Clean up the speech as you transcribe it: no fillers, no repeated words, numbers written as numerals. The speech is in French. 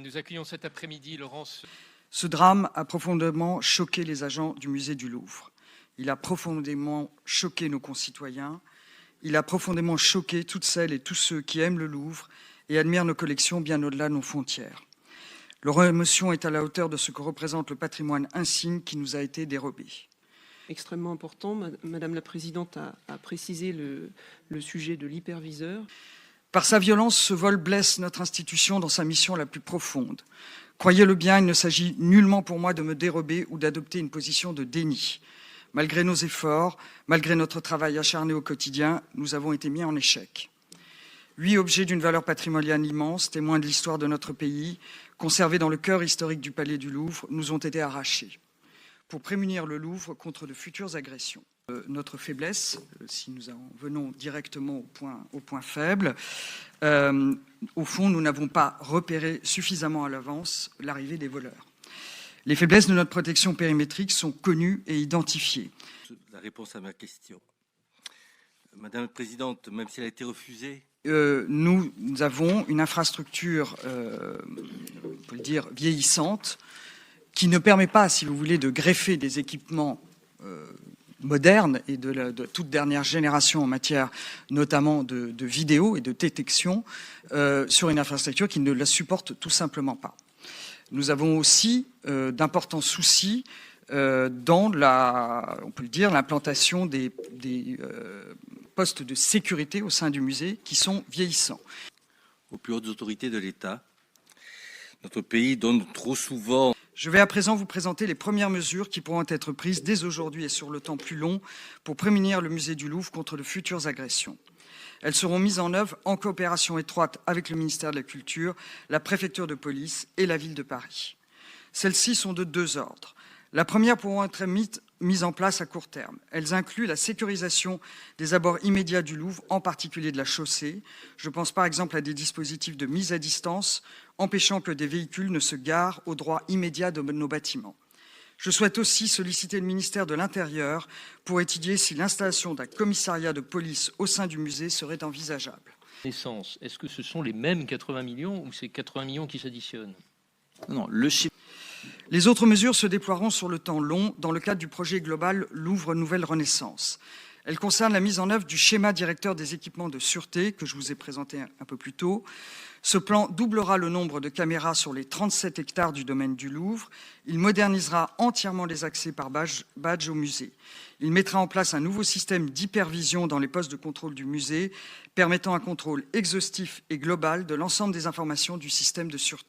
Nous accueillons cet après-midi Laurence. Ce drame a profondément choqué les agents du musée du Louvre. Il a profondément choqué nos concitoyens. Il a profondément choqué toutes celles et tous ceux qui aiment le Louvre et admirent nos collections bien au-delà de nos frontières. Leur émotion est à la hauteur de ce que représente le patrimoine insigne qui nous a été dérobé. Extrêmement important. Madame la Présidente a précisé le sujet de l'hyperviseur. Par sa violence, ce vol blesse notre institution dans sa mission la plus profonde. Croyez-le bien, il ne s'agit nullement pour moi de me dérober ou d'adopter une position de déni. Malgré nos efforts, malgré notre travail acharné au quotidien, nous avons été mis en échec. 8 objets d'une valeur patrimoniale immense, témoins de l'histoire de notre pays, conservés dans le cœur historique du Palais du Louvre, nous ont été arrachés pour prémunir le Louvre contre de futures agressions. Notre faiblesse, si nous en venons directement au point faible, au fond, nous n'avons pas repéré suffisamment à l'avance l'arrivée des voleurs. Les faiblesses de notre protection périmétrique sont connues et identifiées. La réponse à ma question. Madame la Présidente, même si elle a été refusée... Nous avons une infrastructure, on peut le dire, vieillissante, qui ne permet pas, si vous voulez, de greffer des équipements moderne et de toute dernière génération en matière notamment de vidéo et de détection sur une infrastructure qui ne la supporte tout simplement pas. Nous avons aussi d'importants soucis dans on peut le dire, l'implantation des postes de sécurité au sein du musée qui sont vieillissants. Aux plus hautes autorités de l'État, notre pays donne trop souvent... Je vais à présent vous présenter les premières mesures qui pourront être prises dès aujourd'hui et sur le temps plus long pour prémunir le musée du Louvre contre de futures agressions. Elles seront mises en œuvre en coopération étroite avec le ministère de la Culture, la préfecture de police et la ville de Paris. Celles-ci sont de 2 ordres. La première pourront être mises en place à court terme. Elles incluent la sécurisation des abords immédiats du Louvre, en particulier de la chaussée. Je pense par exemple à des dispositifs de mise à distance, empêchant que des véhicules ne se garent au droit immédiat de nos bâtiments. Je souhaite aussi solliciter le ministère de l'Intérieur pour étudier si l'installation d'un commissariat de police au sein du musée serait envisageable. Est-ce que ce sont les mêmes 80 millions ou c'est 80 millions qui s'additionnent? Non, le chiffre. Les autres mesures se déploieront sur le temps long dans le cadre du projet global Louvre Nouvelle Renaissance. Elles concernent la mise en œuvre du schéma directeur des équipements de sûreté que je vous ai présenté un peu plus tôt. Ce plan doublera le nombre de caméras sur les 37 hectares du domaine du Louvre. Il modernisera entièrement les accès par badge au musée. Il mettra en place un nouveau système d'hypervision dans les postes de contrôle du musée, permettant un contrôle exhaustif et global de l'ensemble des informations du système de sûreté.